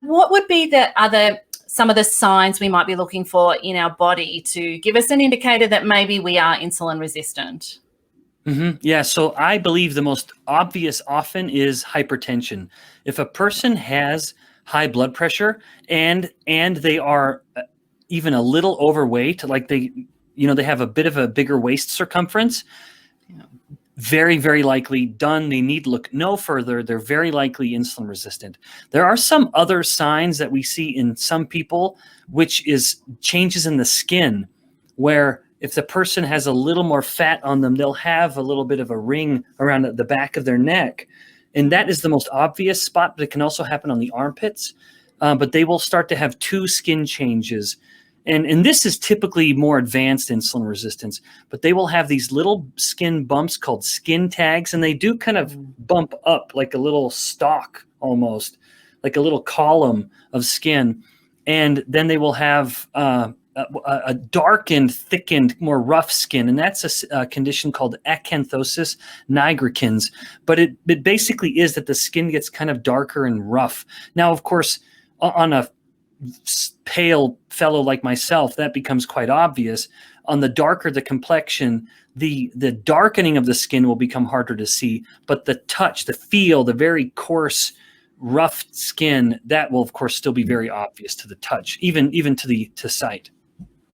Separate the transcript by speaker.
Speaker 1: what would be some of the signs we might be looking for in our body to give us an indicator that maybe we are insulin resistant?
Speaker 2: Yeah, so I believe the most obvious often is hypertension. If a person has high blood pressure and they are even a little overweight, like they have a bit of a bigger waist circumference, very, very likely done. They need to look no further. They're very likely insulin resistant. There are some other signs that we see in some people, which is changes in the skin, where if the person has a little more fat on them, they'll have a little bit of a ring around the back of their neck. And that is the most obvious spot, but it can also happen on the armpits. But they will start to have two skin changes. And this is typically more advanced insulin resistance, but they will have these little skin bumps called skin tags, and they do kind of bump up like a little stalk almost, like a little column of skin. And then they will have a darkened, thickened, more rough skin, and that's a condition called acanthosis nigricans. But it basically is that the skin gets kind of darker and rough. Now, of course, on a pale fellow like myself, that becomes quite obvious. On the darker the complexion, the darkening of the skin will become harder to see, but the touch, the feel, the very coarse, rough skin, that will of course still be very obvious to the touch, even to sight.